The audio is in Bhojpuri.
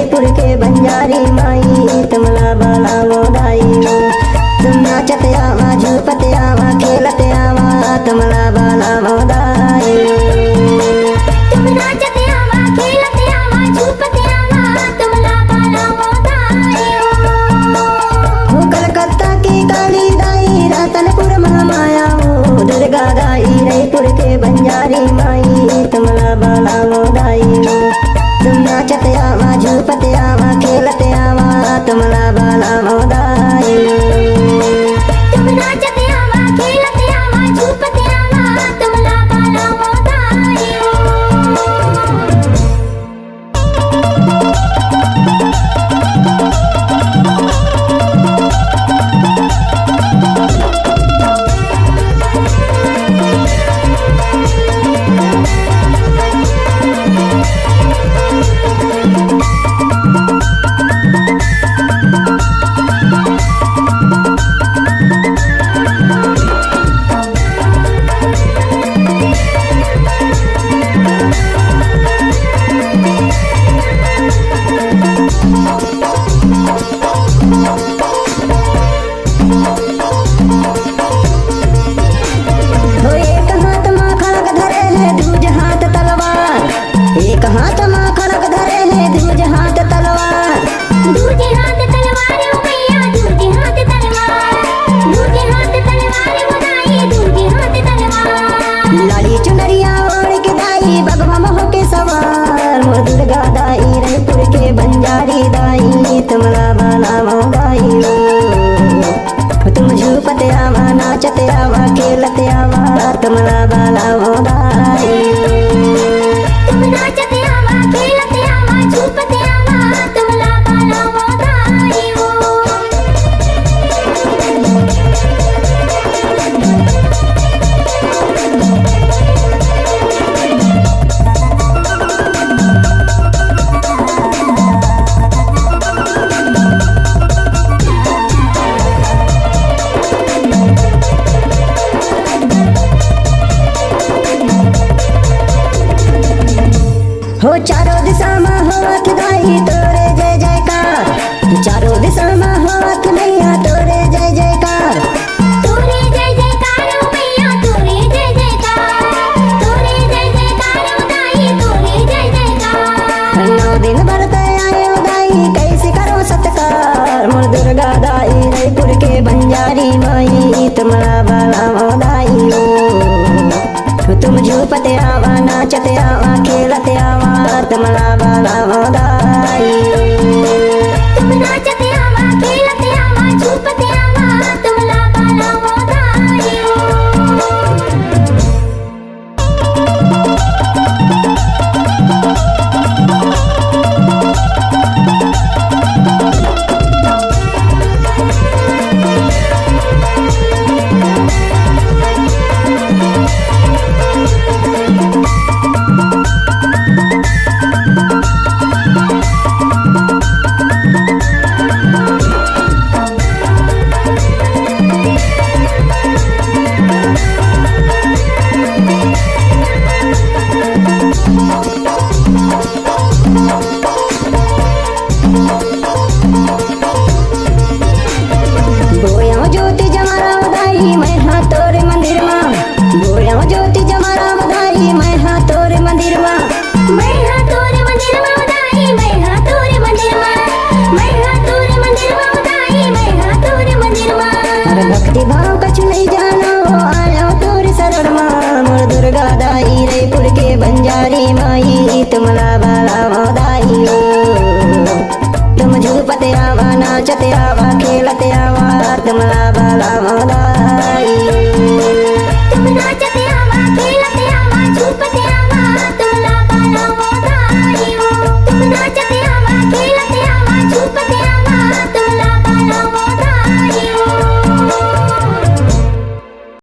रईपुर के बंजारी माई तुमला बाला मोदाई तुम नाचत आवा झूपत आवा खेलत आवा तुमला बाला मोदाई तुम नाचत आवा खेलत आवा झूपत आवा तुमला बाला मोदाई हो कलकत्ता की काली दाई रतनपुर महामाया हो दुर्गा दाई रईपुर के बंजारी माई तुमला बाला मोदाई तुम नाचत आवा झूपत आवा खेलत आवा तुमला बाला मोदाई तुम नाचत आवा खेलत आवा झूपत आवा तुमला बाला मोदाई हो एक हाथ माँ खड़क धरे है दूज हाथ तलवार एक हाथ माँ खड़क धरे है दूज हाथ तलवार दूजे हाथ तलवार ओ मैया दूजे हाथ तलवार दूजे हाथ तलवार मोदाई दूजे हाथ तलवार लाली चुनरिया ओढ़ के दाई बगवा मोह के सवार मोर दुर्गा दाई रईपुर के बंजारी दाई तुमला बाला मोदाई तुम झूपत आवा नाचत आवा खेलत आवा तुमला बाला मोदाई तुम नाचत आवा खेलत आवा झूपत आवा तुमला बाला मोदाई हो चारों दिशा में हाथ दाई तोरे जय जयकार चारों दिशा में हाथ मैया तोरे जय जयकार तोरे जय जयकार ओ मैया तोरे जय जयकार तोरे जय जयकार मोदाई तोरे जय जयकार 9 दिन बरत आयो दाई कैसे करो सत्कार मोर दुर्गा दाई रईपुर के बंजारी माई तुमला बाला मोदाई तुम झूपत आवा नाचत आवा खेलत आवा तुमला बाला मोदाई तुम नाचत आवा खेलत आवा झूपत आवा तुमला बाला मोदाई बोया ज्योति जमारा दाई मैं हाँ तोरे मंदिर माँ बोया ज्योति जमारा दाई मैं हाँ तोरे मंदिर माँ मैं हां तोरे मंदिर में मोदाई मैं हां तोरे मंदिर में मैं हां तोरे मंदिर में मोदाई मैं हां तोरे मंदिर में अरे भक्ति भाव कछ नहीं जानो आयो तोरे शरण माँ मोर दुर्गा दाई रईपुर के बंजारी माई तुमला बाला मोदाई तुम झूपत आवा नाचत आवा खेलत आवा तुमला